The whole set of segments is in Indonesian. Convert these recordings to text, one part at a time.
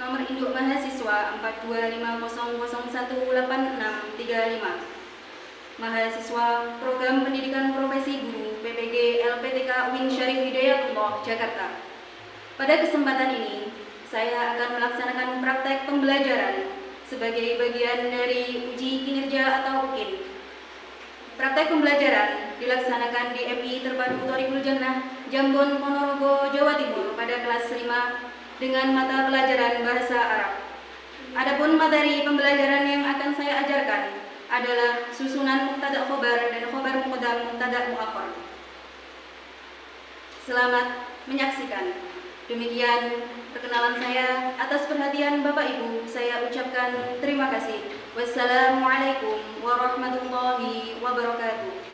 nomor induk mahasiswa 425001635, mahasiswa program pendidikan profesi guru PPG LPTK UIN Syarif Hidayatullah Jakarta. Pada kesempatan ini, saya akan melaksanakan praktek pembelajaran sebagai bagian dari uji kinerja atau UKIN. Praktek pembelajaran dilaksanakan di MI Terpadu Thoriqul Jannah, Jambon, Ponorogo, Jawa Timur pada kelas 5 dengan mata pelajaran Bahasa Arab. Adapun materi pembelajaran yang akan saya ajarkan adalah susunan mubtada khobar dan khobar muqaddam mubtada muakhar. Selamat menyaksikan. Demikian perkenalan saya. Atas perhatian Bapak Ibu, saya ucapkan terima kasih. Wassalamualaikum warahmatullahi wabarakatuh.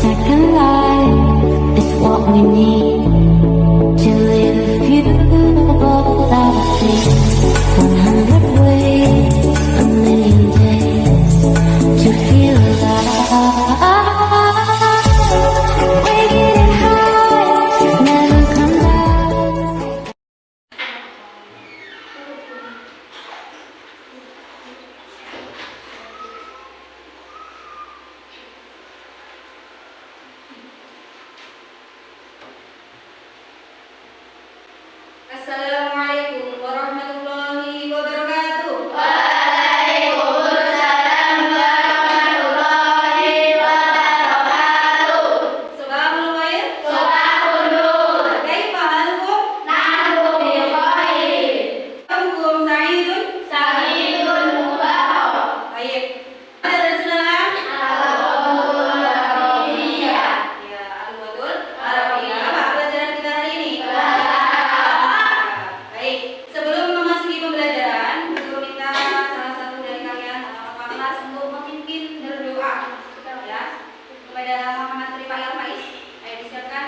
Second life is what we need to live a beautiful life. 100 ways, a million days to feel alive. We're getting high, never come back. Assalamualaikum warahmatullahi wabarakatuh. Sabahul khair. Kaifa halukum? Halukum sa'idun? Baik. Ada silakan. Ya, al-wadul Arabiyah. Apa pelajaran kita hari ini? Baik, sebelum memasuki pembelajaran, saya minta salah satu dari kalian atau kakak kelas untuk memimpin berdoa, ya, kepada Muhammad Rifai Al-Faiz. Ayo disiapkan.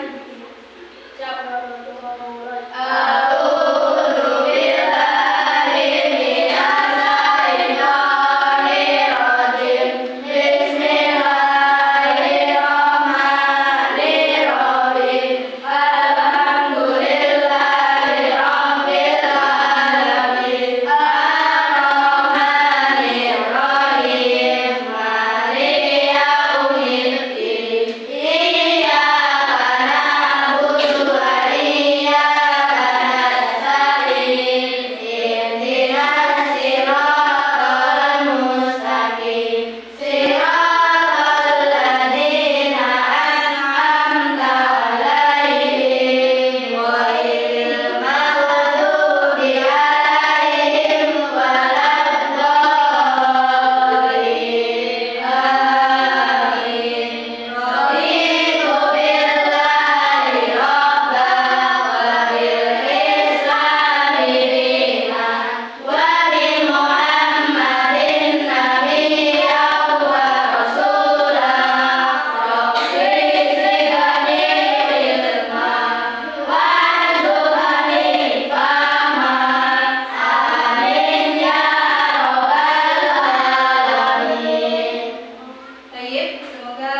Baik, semoga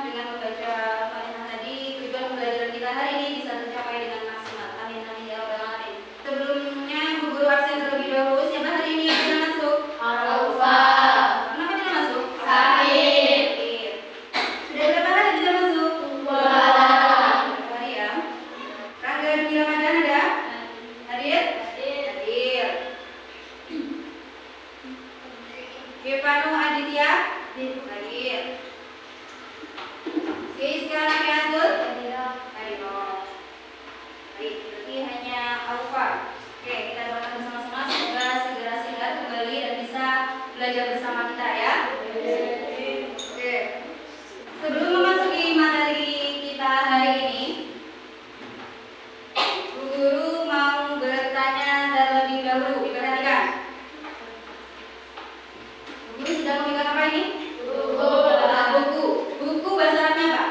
dengan membaca Fatihah tadi tujuan pembelajaran kita hari ini bisa tercapai dengan maksimal. Amin amin ya rabbal alamin. Sebelumnya Bu Guru absen terlebih dahulu. Siapa hari ini yang tidak masuk? Kenapa tidak masuk? Sakit. Sudah berapa hari tidak masuk? 2 hari ya. Rangga Dwi Ramadan ada? Hadir? Hadir. Kevano Aditya? Hadir. Rizka Nafiatul? Hadir. Baik, berarti hanya Alfa. Oke, kita doakan bersama-sama semoga segera sehat kembali dan bisa belajar bersama kita ya. Oke. Sebelum memasuki materi kita hari ini, Bu Guru mau bertanya terlebih dahulu. Diperhatikan. Bu Guru sedang memegang apa ini? Buku. Buku bahasa Arabnya apa?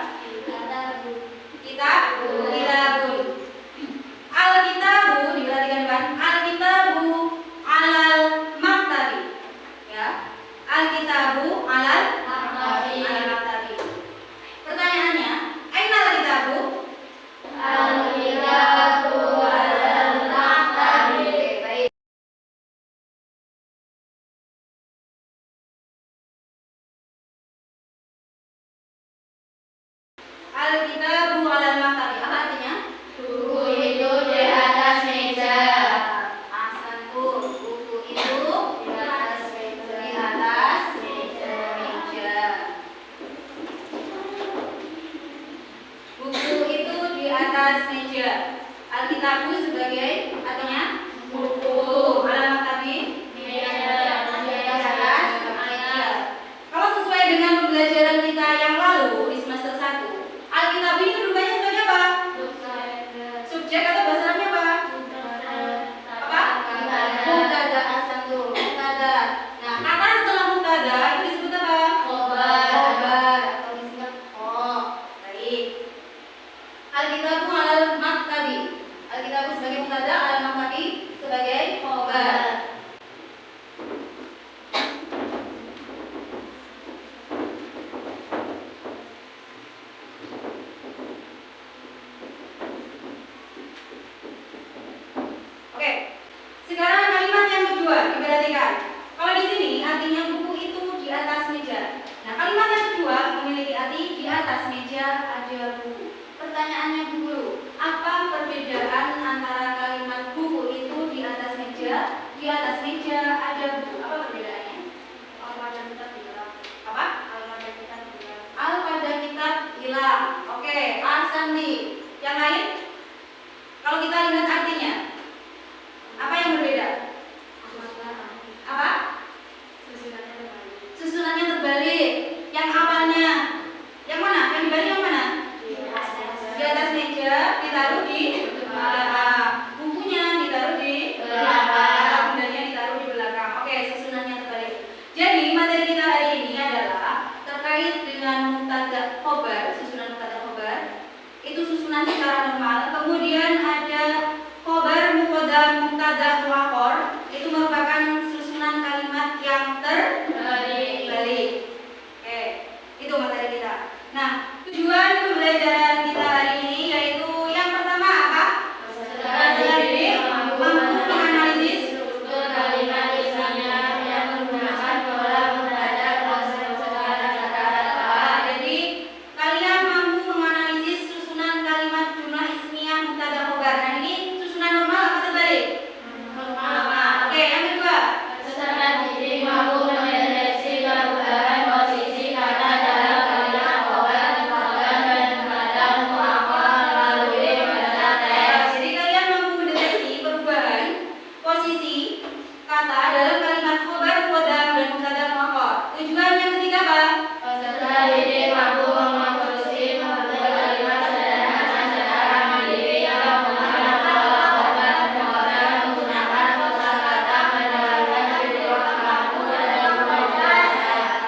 kata dalam kalimat khobar, muqaddam, dan mubtada muakhar. Tujuan yang ketiga apa? Peserta didik mampu mengonstruksi membentuk kalimat sederhana secara mandiri yang menggunakan pola khobar muqaddam, menggunakan kosakata, menerapkan fitur kamu dan pembelajaran.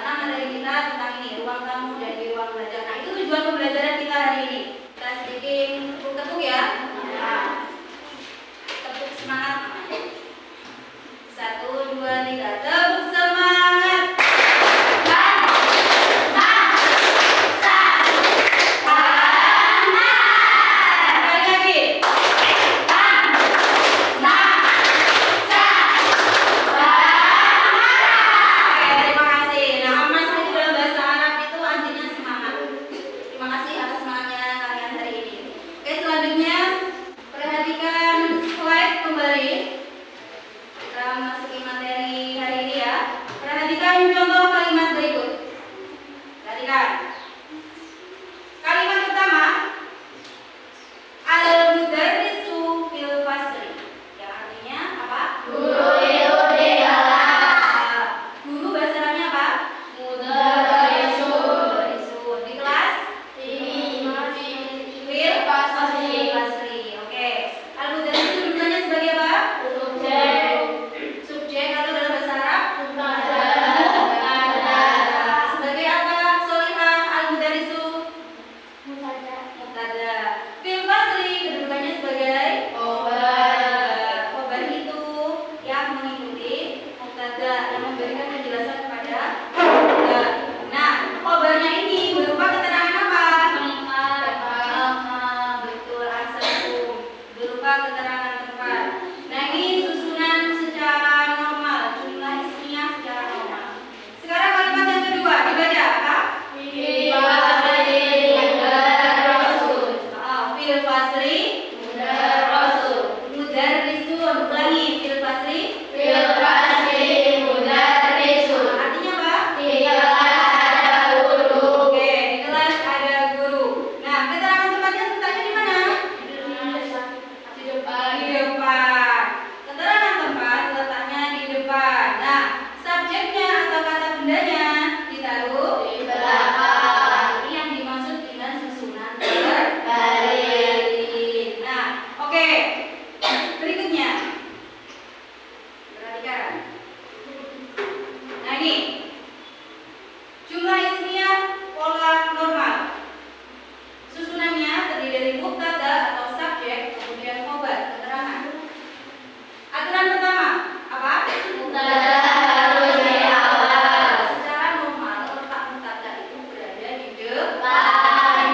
Karena materi kita tentang ini, ruang tamu dan di ruang belajar. Nah, itu tujuan pembelajaran kita hari ini. Kita sedikit tepuk-tepuk ya. Tepuk semangat namanya. 1, 2, 3, tepuk semangat. Sekali lagi. Oke, terima kasih. Nah, Mas itu dalam bahasa Arab itu artinya semangat. Terima kasih atas semangatnya kalian hari ini. Oke, selanjutnya perhatikan slide kembali. Kita masuki materi hari ini ya. Perhatikan contoh kalimat berikut. Perhatikan. Kalimat pertama, al-mudarrisu fil fasli. Yang artinya apa? Guru itu di kelas. Guru bahasa Arabnya apa? Mudarrisun. Mudarrisun. Di kelas? Fil fasli. Oke. Al-mudarrisu tulisannya sebagai apa? Subjek. Subjek atau dalam bahasa Arab? Mubtada. Sebagai apa? Solihah al-mudarrisu? Mubtada. Fil fasli kedudukannya sebagai Khobar. khobar itu yang mengikuti mubtada yang memberikan penjelasan kepada mubtada. Nah, khobarnya ini berupa keterangan apa? Betul, ahsantum. Berupa keterangan tempat. Nah, ini susunan secara normal, jumlah isinya secara normal. Sekarang kalimat yang kedua dibaca apa? Fil fasli mudarrisun. Fil fasli Mudarrisun. mudarrisun. Ulangi, fil fasli. Fil fasli mudarrisun. Artinya apa? Di kelas ada guru. Oke, di kelas ada guru. Nah, keterangan tempatnya letaknya di mana? Di depan. Di depan. Keterangan tempat letaknya di depan. Nah, subjeknya atau kata bendanya ditaruh Di belakang. Ini yang dimaksud dengan susunan Balik. terbalik. Nah, oke. Berikutnya. Perhatikan. Nah, ini. Jumlah ismiyah pola normal. Susunannya terdiri dari mubtada atau subjek, kemudian khobar, keterangan. Aturan pertama, apa? Mubtada harus di awal. Secara normal letak mubtada itu berada di Depan.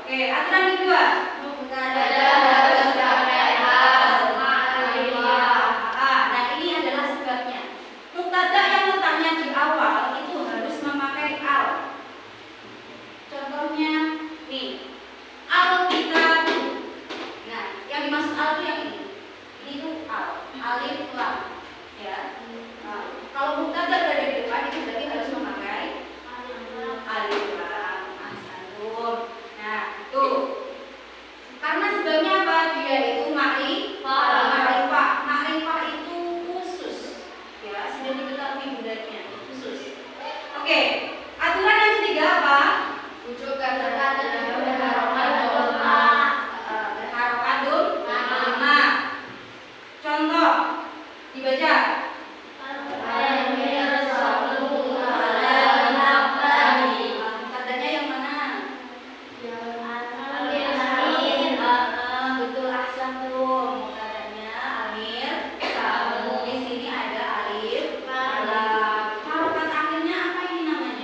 Oke, aturan kedua. Mubtada harus pakai hal ma'rifah. Nah, ini adalah sebabnya. Mubtada yang letaknya di awal itu harus memakai al. Contohnya nih, al-kitab. Nah, yang dimaksud al itu yang ini. Ini tuh al, alif lam, ya. Nah, kalau mubtada berada di depan itu berarti harus memakai alif lam. Ahsantum. Nah, tuh. Karena sebabnya apa? Dia itu ma'rifah. Ma'rifah itu khusus. Ya, sudah diketahui bulatnya, khusus. Oke. Aturan yang ketiga apa? Ujuk kata-kata berharokat domah. Berharokat domah. Contoh dibaca. Al-Amir sallu ala nabi. Mubtadanya yang mana? Al-Amin. Betul, ahsantum. Mubtadanya Amir. Kamu di sini ada alif lam. Harokat akhirnya apa ini namanya?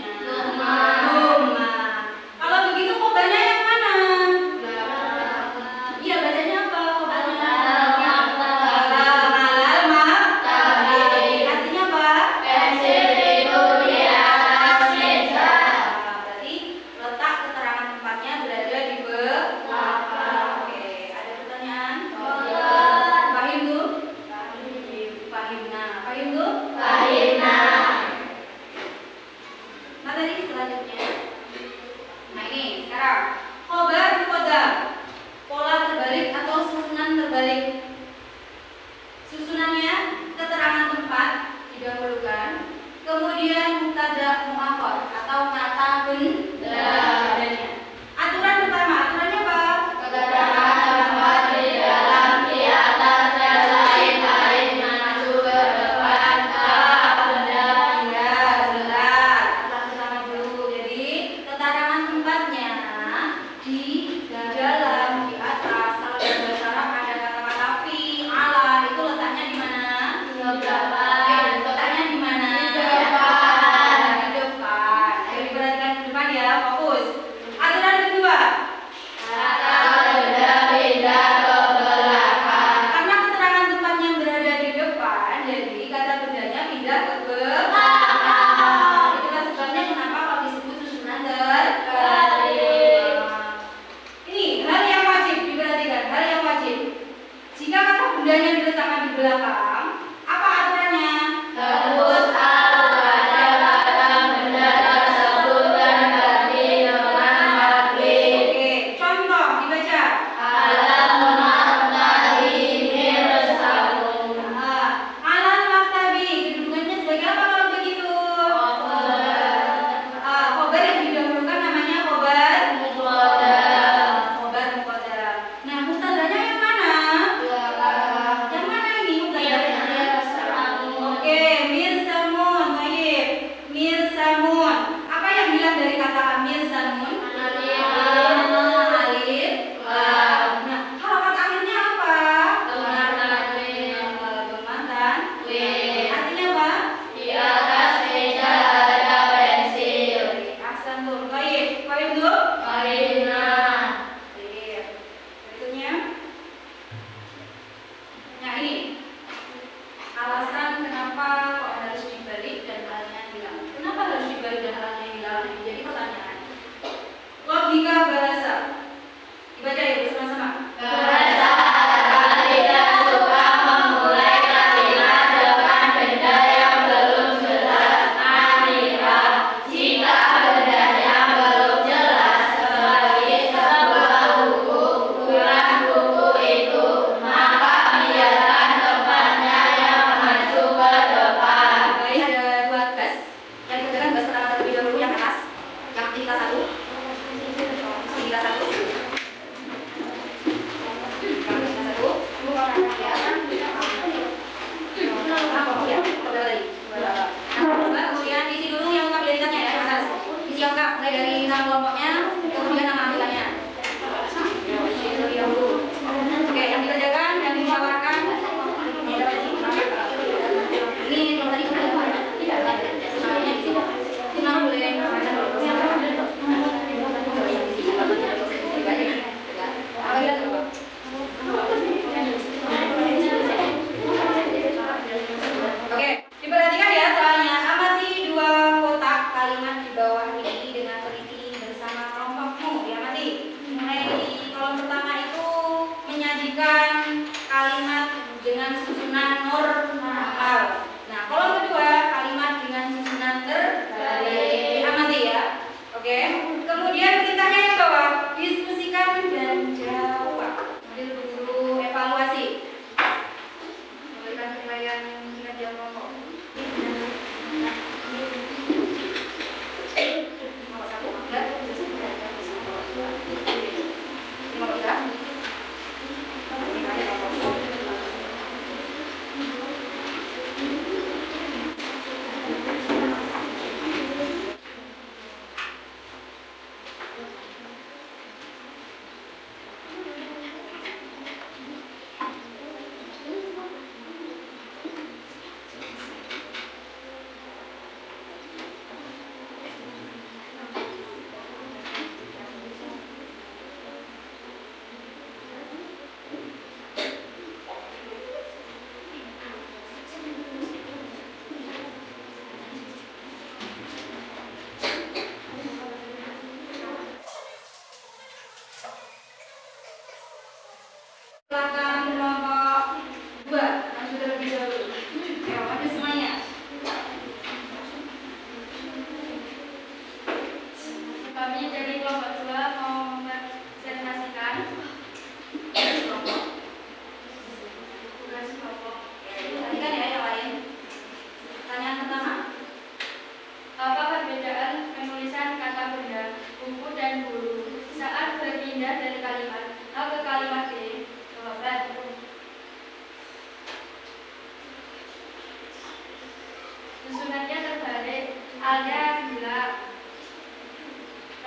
Susunannya terbalik, A-nya bulat.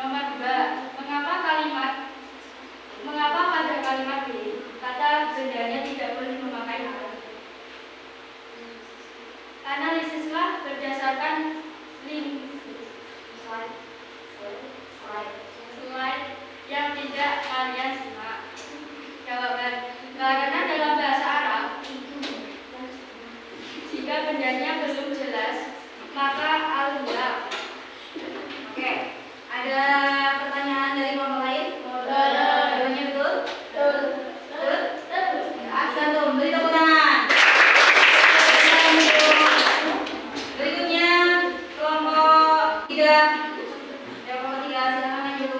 Nomor 2. Mengapa pada kalimat B kata bendanya tidak boleh memakai al? Analisislah berdasarkan slide yang tidak kalian simak. Jawaban, karena dalam bahasa Arab jika bendanya belum jelas maka al-la. Oke, ada pertanyaan dari kelompok lain? Jawabannya betul? Betul? Ahsantum, beri tepuk tangan. Berikutnya kelompok 3. Kelompok 3 silakan maju.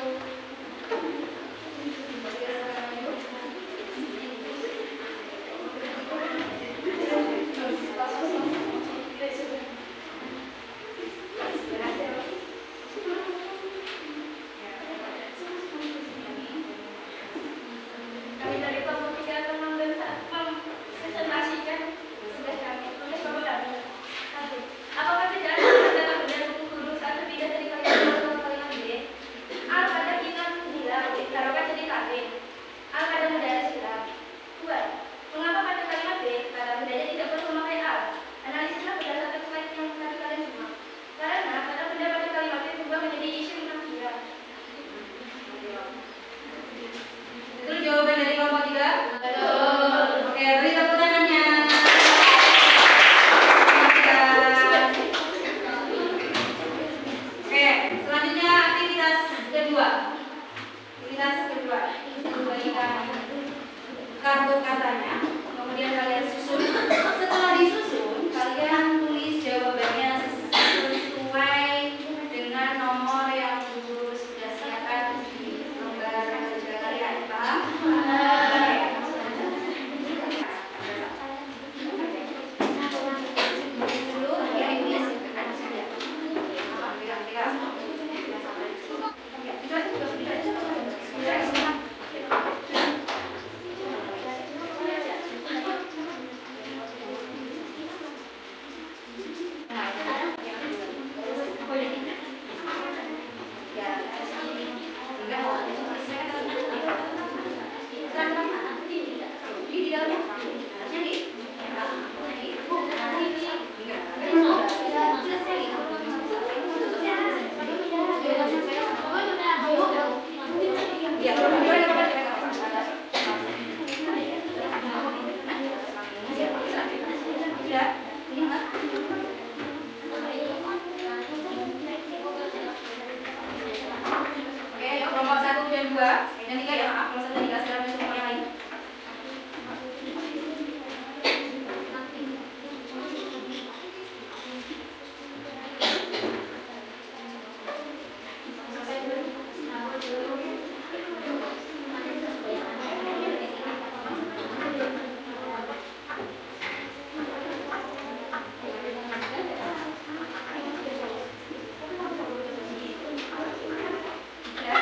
Kami dari kelompok 3 akan mempresentasikan tugas kami. Tugas kelompok kami. 1. Apakah tidak ada kata benda buku huruf satu pindah dari kalimat A ke kalimat B? Al pada kita hilang, ditaruhkan jadi kafir. Al pada mudahara silam. 2. Mengapa pada kalimat B kata bendanya tidak boleh memakai al? Analisislah berdasarkan slide yang tadi kalian simak. Karena kata benda pada kalimat B berubah menjadi isim nakirah. Itu jawaban dari kelompok 3? Betul. Oke, beri tepuk tangannya. Oke, selanjutnya aktivitas kedua. Aktivitas kedua, bagikan kartu katanya, kemudian kalian susun. Setelah disusun, kalian tulis jawabannya sesuai dengan nomor yang guru sudah siapkan di lembar kerja kalian. Paham? Oke, yuk kelompok 1 dan 2 dan 3 ya, maaf, kelompok 1 dan 3 silakan masuk kelompok yang lain. Ya.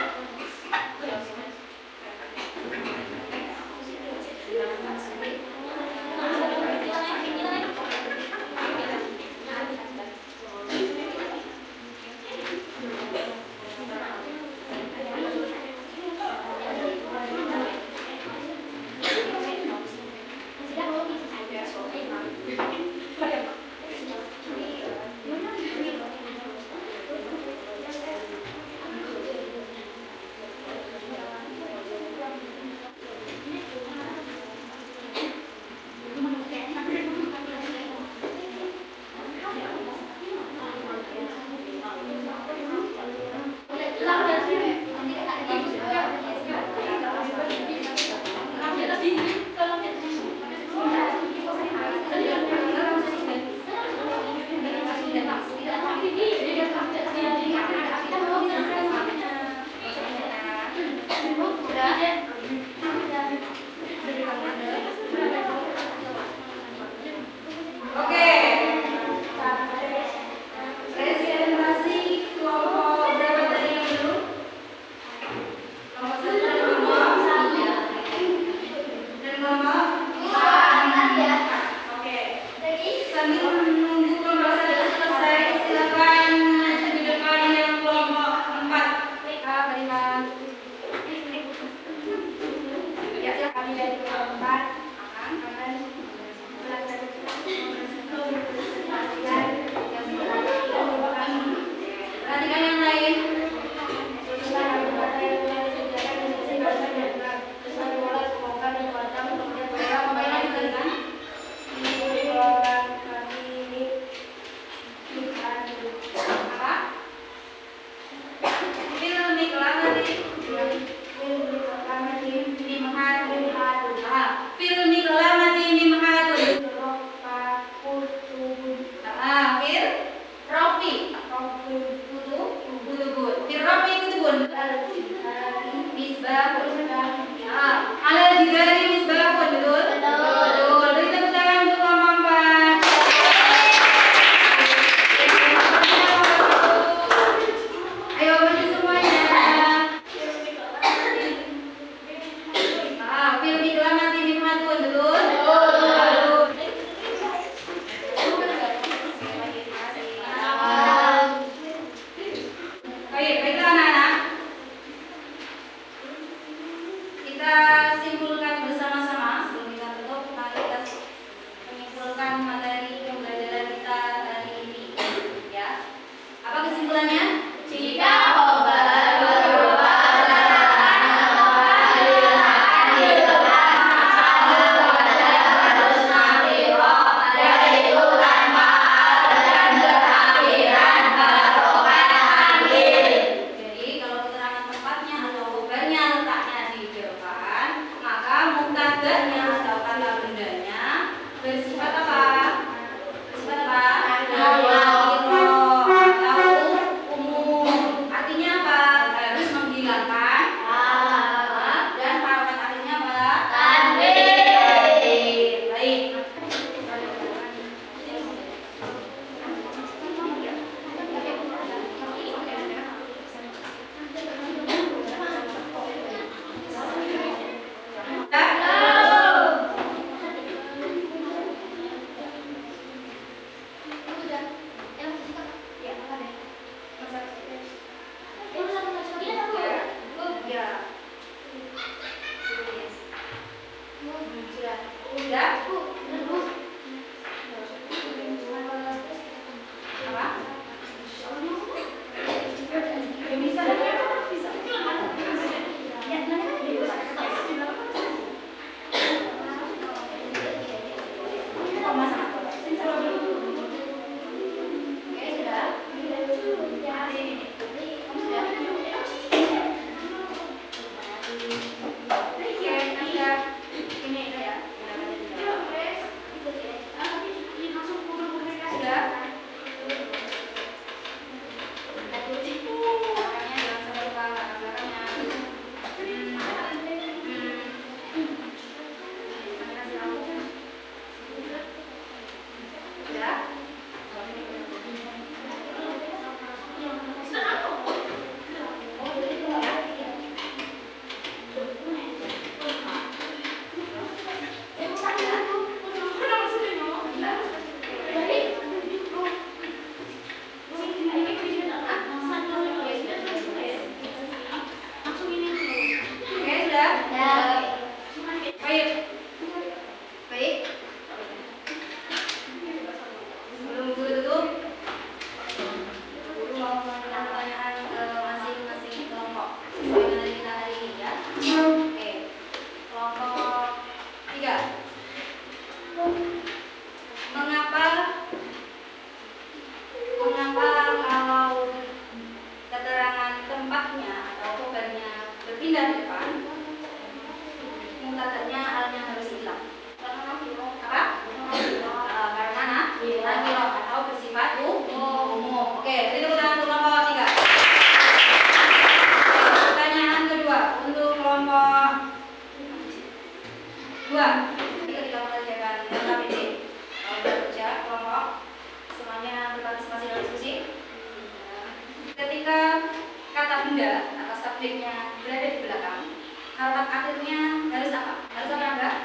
Anda atau subjeknya berada di belakang, kalimat akhirnya harus apa? Harus apa enggak?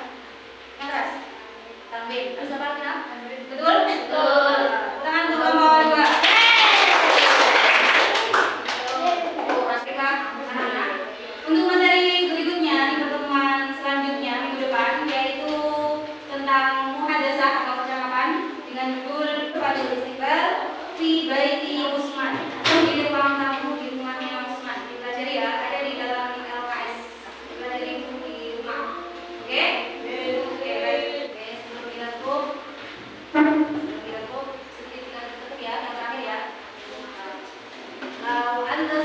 Harus tanwin. Harus apa kita? Betul? Betul. Tangan untuk nomor 2. Baiklah, anak-anak. Untuk materi berikutnya di pertemuan selanjutnya minggu depan yaitu tentang muhadasah atau percakapan dengan judul Fadil Istiqbal fi Baiti Usman. Di ruang tamu di rumahnya Usman. Dipelajari ya, ada di dalam LKS. Dipelajari di rumah. Oke? Oke, baik. Oke, sebelum ditutup sedikit kita tutup ya, yang terakhir ya. Lau anta